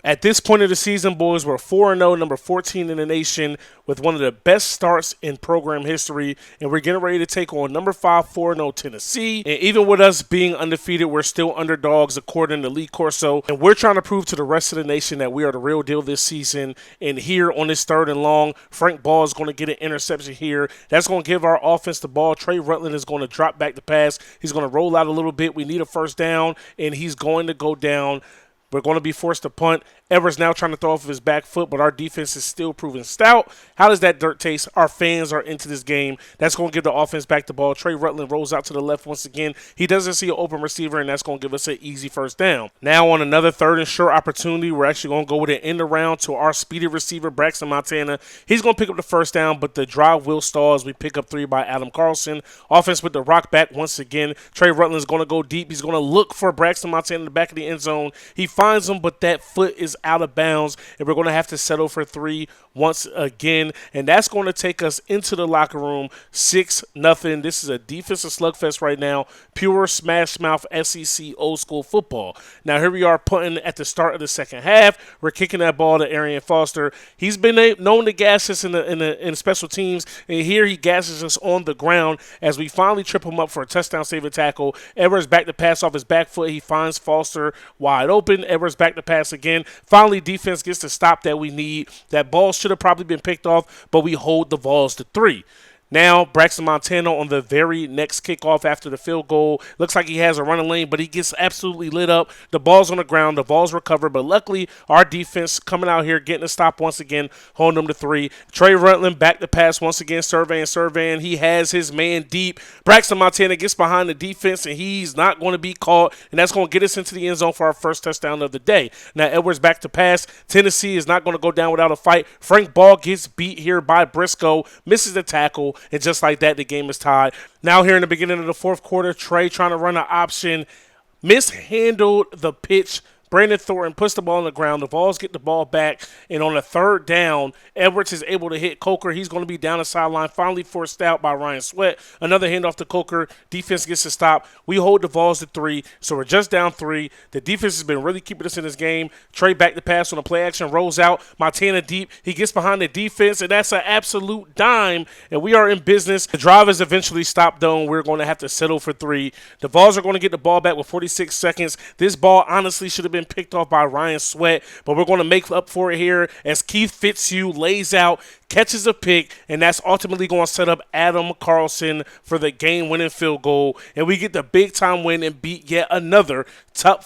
At this point of the season, boys, we're 4-0, number 14 in the nation, with one of the best starts in program history, and we're getting ready to take on number 5, 4-0 Tennessee. And even with us being undefeated, we're still underdogs according to Lee Corso, and we're trying to prove to the rest of the nation that we are the real deal this season. And here on this 3rd and long, Frank Ball is going to get an interception here. That's going to give our offense the ball. Trey Rutland is going to drop back the pass. He's going to roll out a little bit. We need a first down, and he's going to go down. We're going to be forced to punt. Everett's now trying to throw off of his back foot, but our defense is still proving stout. How does that dirt taste? Our fans are into this game. That's going to give the offense back the ball. Trey Rutland rolls out to the left once again. He doesn't see an open receiver, and that's going to give us an easy first down. Now on another 3rd and short opportunity, we're actually going to go with an end around to our speedy receiver, Braxton Montana. He's going to pick up the first down, but the drive will stall as we pick up 3 by Adam Carlson. Offense with the rock back once again. Trey Rutland is going to go deep. He's going to look for Braxton Montana in the back of the end zone. He finds him, but that foot is out of bounds, and we're going to have to settle for 3 once again, and that's going to take us into the locker room 6-0. This is a defensive slugfest right now, pure smash mouth SEC old school football. Now here we are punting at the start of the second half. We're kicking that ball to Arian Foster. He's been known to gas us in special teams, and here he gasses us on the ground as we finally trip him up for a touchdown saving tackle. Edwards back to pass off his back foot. He finds Foster wide open. Edwards back to pass again. Finally, defense gets the stop that we need. That ball should have probably been picked off, but we hold the Vols to 3. Now, Braxton Montana on the very next kickoff after the field goal. Looks like he has a running lane, but he gets absolutely lit up. The ball's on the ground. The Vols recover, but luckily, our defense coming out here, getting a stop once again, holding them to 3. Trey Rutland back to pass once again, surveying. He has his man deep. Braxton Montana gets behind the defense, and he's not going to be caught, and that's going to get us into the end zone for our first touchdown of the day. Now, Edwards back to pass. Tennessee is not going to go down without a fight. Frank Ball gets beat here by Briscoe, misses the tackle, and just like that, the game is tied. Now here in the beginning of the 4th quarter, Trey trying to run an option, mishandled the pitch. Brandon Thornton puts the ball on the ground. The Vols get the ball back, and on a 3rd down, Edwards is able to hit Coker. He's going to be down the sideline, finally forced out by Ryan Sweat. Another handoff to Coker. Defense gets a stop. We hold the Vols to 3, so we're just down 3. The defense has been really keeping us in this game. Trey back to pass on a play action, rolls out. Montana deep. He gets behind the defense, and that's an absolute dime, and we are in business. The drive is eventually stopped, though, and we're going to have to settle for 3. The Vols are going to get the ball back with 46 seconds. This ball honestly should have been picked off by Ryan Sweat, but we're going to make up for it here as Keith Fitzhugh lays out, catches a pick, and that's ultimately going to set up Adam Carlson for the game-winning field goal, and we get the big-time win and beat yet another top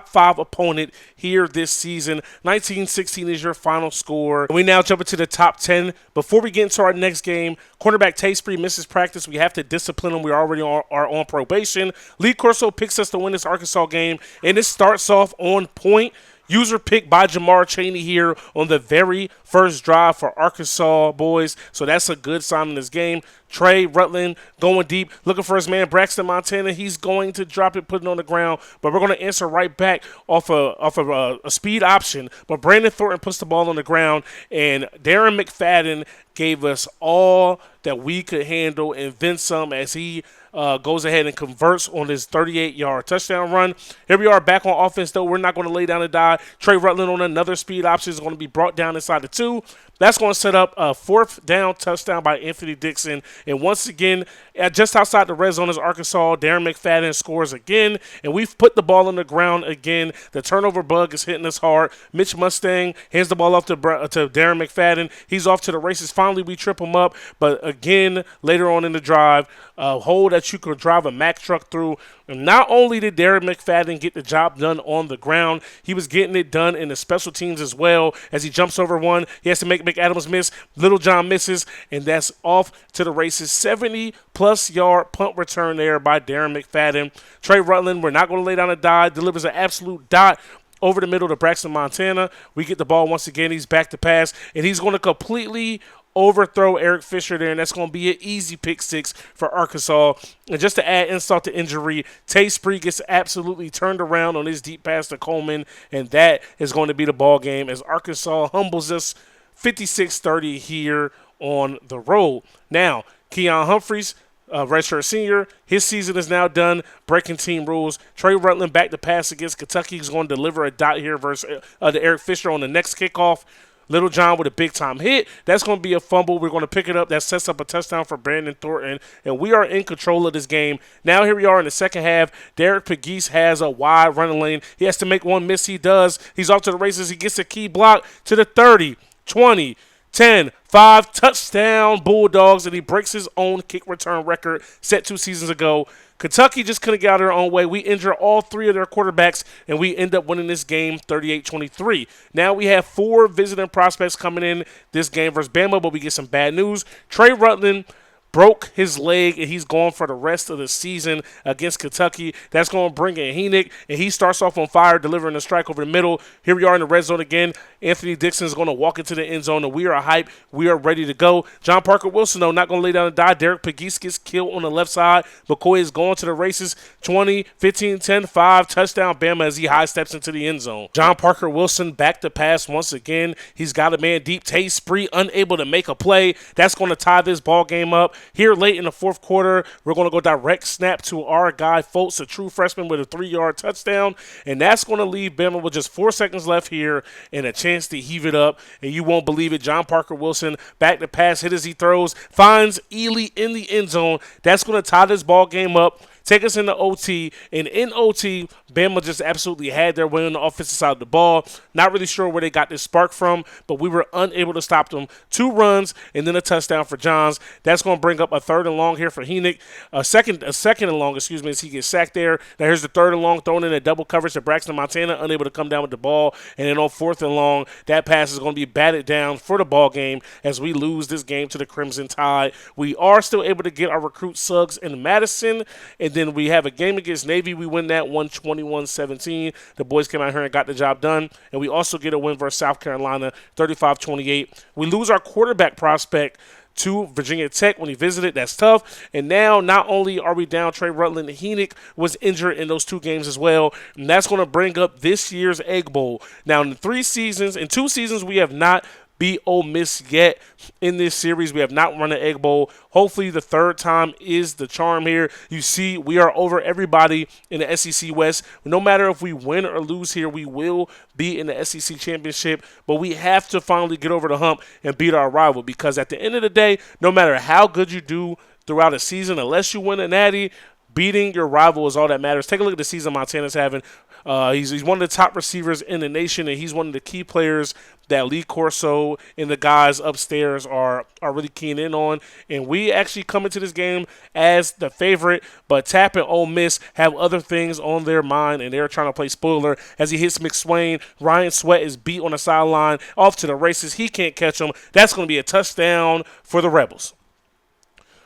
5 opponent here this season. 19-16 is your final score. We now jump into the top 10. Before we get into our next game, cornerback Tay Spree misses practice. We have to discipline him. We already are on probation. Lee Corso picks us to win this Arkansas game, and it starts off on point. User pick by Jamar Chaney here on the very first drive for Arkansas, boys. So that's a good sign in this game. Trey Rutland going deep, looking for his man Braxton Montana. He's going to drop it, put it on the ground, but we're going to answer right back off of a speed option. But Brandon Thornton puts the ball on the ground, and Darren McFadden gave us all that we could handle and then some as he goes ahead and converts on his 38-yard touchdown run. Here we are back on offense, though. We're not going to lay down and die. Trey Rutland on another speed option is going to be brought down inside the 2. That's going to set up a 4th down touchdown by Anthony Dixon. And once again, just outside the red zone is Arkansas. Darren McFadden scores again, and we've put the ball on the ground again. The turnover bug is hitting us hard. Mitch Mustang hands the ball off to Darren McFadden. He's off to the races. Finally, we trip him up, but again, later on in the drive, a hole that you could drive a Mack truck through. And not only did Darren McFadden get the job done on the ground, he was getting it done in the special teams as well. As he jumps over one, he has to make McAdams miss. Little John misses, and that's off to the races. 70-plus yard punt return there by Darren McFadden. Trey Rutland, we're not going to lay down and die, delivers an absolute dot over the middle to Braxton Montana. We get the ball once again. He's back to pass, and he's going to completely overthrow Eric Fisher there, and that's going to be an easy pick 6 for Arkansas. And just to add insult to injury, Tay Spree gets absolutely turned around on his deep pass to Coleman, and that is going to be the ball game as Arkansas humbles us 56-30 here on the road. Now, Keon Humphreys redshirt senior. His season is now done, breaking team rules. Trey Rutland back to pass against Kentucky. He's going to deliver a dot here versus the Eric Fisher on the next kickoff. Little John with a big-time hit. That's going to be a fumble. We're going to pick it up. That sets up a touchdown for Brandon Thornton, and we are in control of this game. Now here we are in the second half. Derek Pegues has a wide running lane. He has to make one miss. He does. He's off to the races. He gets a key block to the 30, 20, 10, 5, touchdown Bulldogs, and he breaks his own kick return record set 2 seasons ago. Kentucky just couldn't get out of their own way. We injure all 3 of their quarterbacks, and we end up winning this game 38-23. Now we have 4 visiting prospects coming in this game versus Bama, but we get some bad news. Trey Rutland broke his leg, and he's gone for the rest of the season against Kentucky. That's going to bring in Heenick, and he starts off on fire, delivering a strike over the middle. Here we are in the red zone again. Anthony Dixon is going to walk into the end zone, and we are hyped. We are ready to go. John Parker Wilson, though, not going to lay down and die. Derek Pegues gets killed on the left side. McCoy is going to the races. 20, 15, 10, 5, touchdown Bama as he high steps into the end zone. John Parker Wilson back to pass once again. He's got a man deep. Tay Spree unable to make a play. That's going to tie this ball game up. Here late in the fourth quarter, we're going to go direct snap to our guy, Fultz, a true freshman with a 3-yard touchdown, and that's going to leave Bama with just 4 seconds left here and a chance to heave it up, and you won't believe it. John Parker Wilson back to pass, hit as he throws, finds Ely in the end zone. That's going to tie this ball game up, take us into OT, and in OT, Bama just absolutely had their way on the offensive side of the ball. Not really sure where they got this spark from, but we were unable to stop them. 2 runs and then a touchdown for Johns. That's going to bring up a 3rd and long here for Heenick. A second and long, as he gets sacked there. Now here's the 3rd and long, thrown in a double coverage to Braxton Montana, unable to come down with the ball. And then on 4th and long, that pass is going to be batted down for the ball game as we lose this game to the Crimson Tide. We are still able to get our recruit Suggs in Madison, and then we have a game against Navy. We win that 121-17. The boys came out here and got the job done. And we also get a win versus South Carolina, 35-28. We lose our quarterback prospect to Virginia Tech when he visited. That's tough. And now not only are we down Trey Rutland, Heenick was injured in those 2 games as well. And that's going to bring up this year's Egg Bowl. Now in 2 seasons, we have not beat Ole Miss yet in this series. We have not run an Egg Bowl. Hopefully the 3rd time is the charm here. You see, we are over everybody in the SEC West. No matter if we win or lose here, we will be in the SEC Championship, but we have to finally get over the hump and beat our rival, because at the end of the day, no matter how good you do throughout a season, unless you win a natty, beating your rival is all that matters. Take a look at the season Montana's having. He's one of the top receivers in the nation, and he's one of the key players that Lee Corso and the guys upstairs are really keen in on. And we actually come into this game as the favorite, but Tap and Ole Miss have other things on their mind, and they're trying to play spoiler as he hits McSwain. Ryan Sweat is beat on the sideline, off to the races. He can't catch him. That's going to be a touchdown for the Rebels.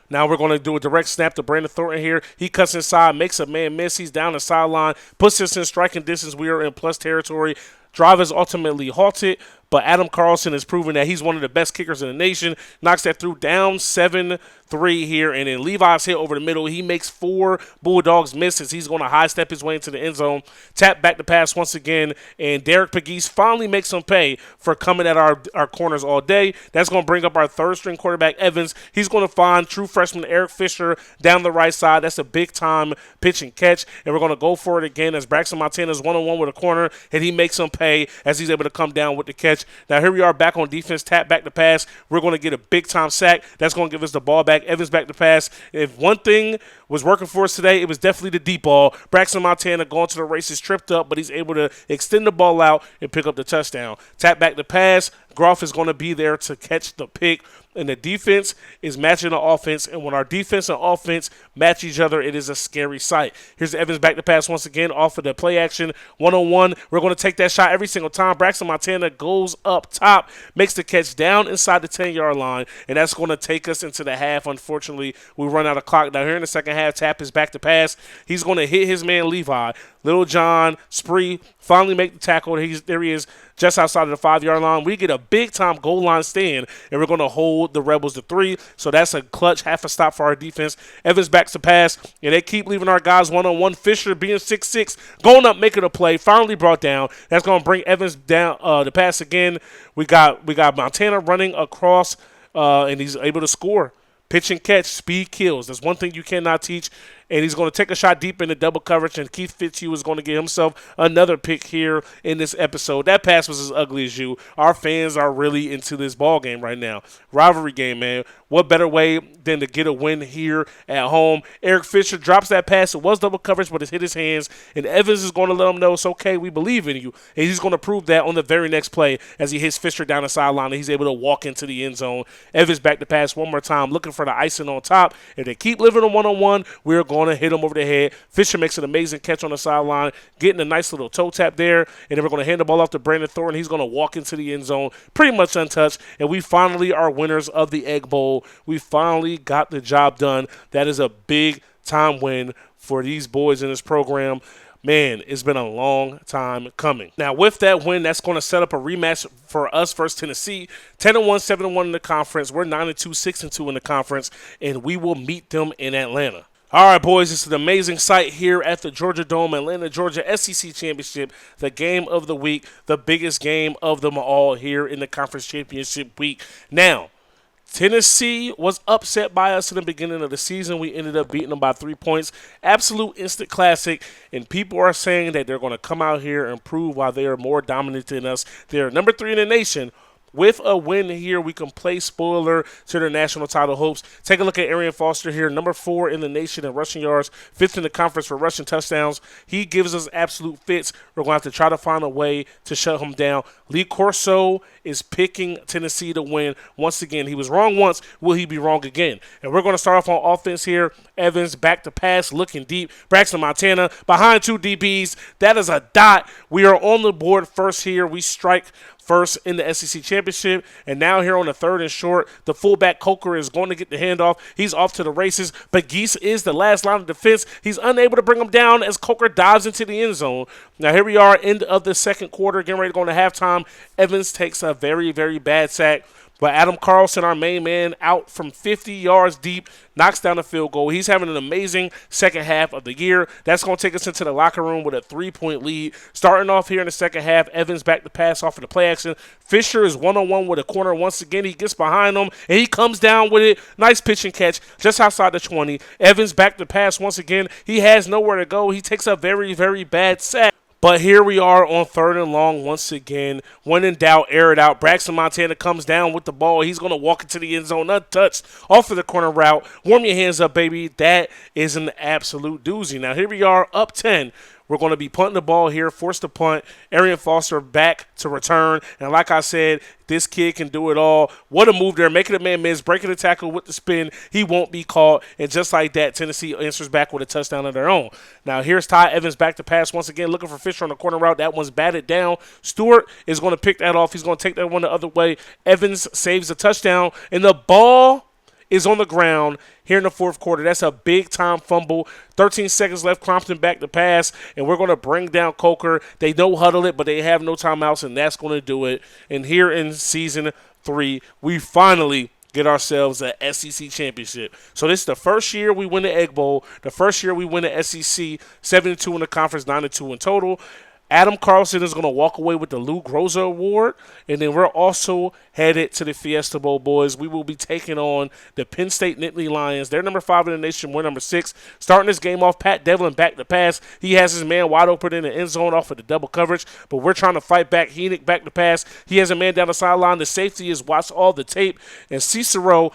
Now we're going to do a direct snap to Brandon Thornton here. He cuts inside, makes a man miss. He's down the sideline, puts us in striking distance. We are in plus territory. Drive is ultimately halted, but Adam Carlson has proven that he's one of the best kickers in the nation. Knocks that through, down 7-3 here, and then Levi's hit over the middle. He makes 4 Bulldogs misses. He's going to high step his way into the end zone. Tap back to pass once again, and Derek Pegues finally makes him pay for coming at our corners all day. That's going to bring up our 3rd-string quarterback, Evans. He's going to find true freshman Eric Fisher down the right side. That's a big-time pitch and catch, and we're going to go for it again as Braxton Montana's one-on-one with a corner, and he makes him pay as he's able to come down with the catch. Now here we are back on defense. Tap back to pass. We're going to get a big-time sack. That's going to give us the ball back. Evans back to pass. If one thing was working for us today, it was definitely the deep ball. Braxton Montana going to the races, tripped up, but he's able to extend the ball out and pick up the touchdown. Tap back to pass. Groff is going to be there to catch the pick. And the defense is matching the offense. And when our defense and offense match each other, it is a scary sight. Here's Evans back to pass once again off of the play action. 1-on-1. We're going to take that shot every single time. Braxton Montana goes up top, makes the catch down inside the 10-yard line. And that's going to take us into the half. Unfortunately, we run out of clock. Now here in the second half, Tap is back to pass. He's going to hit his man Levi. Little John, Spree, finally make the tackle. There he is, just outside of the 5-yard line. We get a big-time goal line stand, and we're going to hold the Rebels to 3. So that's a clutch, half a stop for our defense. Evans backs to pass, and they keep leaving our guys one-on-one. Fisher being 6'6", going up, making a play, finally brought down. That's going to bring Evans down the pass again. We got Montana running across, and he's able to score. Pitch and catch, speed kills. That's one thing you cannot teach. And he's going to take a shot deep into double coverage, and Keith Fitzhugh is going to get himself another pick here in this episode. That pass was as ugly as you. Our fans are really into this ball game right now. Rivalry game, man. What better way than to get a win here at home? Eric Fisher drops that pass. It was double coverage, but it hit his hands. And Evans is going to let him know it's okay. We believe in you. And he's going to prove that on the very next play as he hits Fisher down the sideline and he's able to walk into the end zone. Evans back to pass one more time, looking for the icing on top. If they keep living on one-on-one, we're going to hit him over the head. Fisher makes an amazing catch on the sideline, getting a nice little toe tap there. And then we're going to hand the ball off to Brandon Thornton. He's going to walk into the end zone pretty much untouched. And we finally are winners of the Egg Bowl. We finally got the job done. That is a big time win for these boys in this program. Man, it's been a long time coming. Now, with that win, that's going to set up a rematch for us versus Tennessee. 10-1, 7-1 in the conference. We're 9-2, 6-2 in the conference, and we will meet them in Atlanta. All right, boys, it's an amazing sight here at the Georgia Dome, Atlanta, Georgia SEC Championship, the game of the week, the biggest game of them all here in the Conference Championship week. Now, Tennessee was upset by us in the beginning of the season. We ended up beating them by 3 points. Absolute instant classic, and people are saying that they're going to come out here and prove why they are more dominant than us. They're number 3 in the nation. With a win here, we can play spoiler to their national title hopes. Take a look at Arian Foster here, number 4 in the nation in rushing yards, 5th in the conference for rushing touchdowns. He gives us absolute fits. We're going to have to try to find a way to shut him down. Lee Corso is picking Tennessee to win. Once again, he was wrong once. Will he be wrong again? And we're going to start off on offense here. Evans back to pass, looking deep. Braxton Montana behind 2 DBs. That is a dot. We are on the board first here. We strike first in the SEC Championship, and now here on the 3rd and short, the fullback Coker is going to get the handoff. He's off to the races, but Geese is the last line of defense. He's unable to bring him down as Coker dives into the end zone. Now here we are, end of the second quarter, getting ready to go into halftime. Evans takes a very, very bad sack. But Adam Carlson, our main man, out from 50 yards deep, knocks down a field goal. He's having an amazing second half of the year. That's going to take us into the locker room with a 3-point lead. Starting off here in the second half, Evans back to pass off of the play action. Fisher is one-on-one with a corner. Once again, he gets behind him, and he comes down with it. Nice pitch and catch just outside the 20. Evans back to pass once again. He has nowhere to go. He takes a very, very bad sack. But here we are on 3rd and long once again. When in doubt, air it out. Braxton Montana comes down with the ball. He's going to walk into the end zone untouched off of the corner route. Warm your hands up, baby. That is an absolute doozy. Now, here we are up 10. We're going to be punting the ball here, forced to punt. Arian Foster back to return. And like I said, this kid can do it all. What a move there. Making a man miss, breaking the tackle with the spin. He won't be caught. And just like that, Tennessee answers back with a touchdown of their own. Now here's Ty Evans back to pass once again, looking for Fisher on the corner route. That one's batted down. Stewart is going to pick that off. He's going to take that one the other way. Evans saves a touchdown. And the ball is on the ground here in the 4th quarter. That's a big-time fumble. 13 seconds left. Crompton back to pass, and we're going to bring down Coker. They don't huddle it, but they have no timeouts, and that's going to do it. And here in Season 3, we finally get ourselves an SEC championship. So this is the first year we win the Egg Bowl, the first year we win the SEC, 7-2 in the conference, 9-2 in total. Adam Carlson is going to walk away with the Lou Groza Award, and then we're also headed to the Fiesta Bowl, boys. We will be taking on the Penn State Nittany Lions. They're number 5 in the nation. We're number 6. Starting this game off, Pat Devlin back to pass. He has his man wide open in the end zone off of the double coverage, but we're trying to fight back. Heenick back to pass. He has a man down the sideline. The safety has watched all the tape, and Cicerodo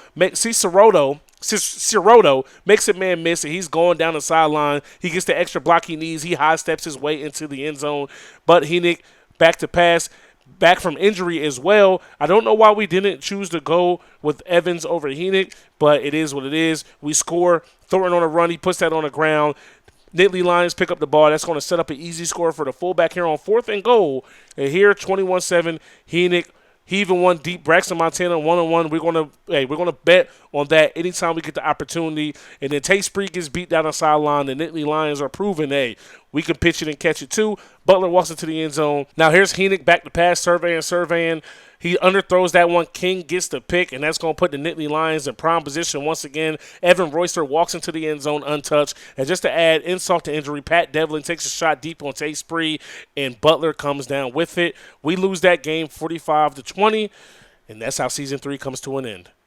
makes a man miss, and he's going down the sideline. He gets the extra block he needs. He high steps his way into the end zone. But Heenick back to pass, back from injury as well. I don't know why we didn't choose to go with Evans over Heenick, but it is what it is. We score. Thornton on a run. He puts that on the ground. Nittany Lions pick up the ball. That's going to set up an easy score for the fullback here on 4th and goal. And here, 21-7, Heenick. He even won deep. Braxton Montana 1-on-1. We're gonna bet on that anytime we get the opportunity. And then Tate Spree gets beat down the sideline. The Nittany Lions are proving, hey, we can pitch it and catch it too. Butler walks into the end zone. Now here's Heenick back to pass, surveying. He underthrows that one. King gets the pick, and that's going to put the Nittany Lions in prime position once again. Evan Royster walks into the end zone untouched. And just to add insult to injury, Pat Devlin takes a shot deep on Tate Spree, and Butler comes down with it. We lose that game 45-20, and that's how Season 3 comes to an end.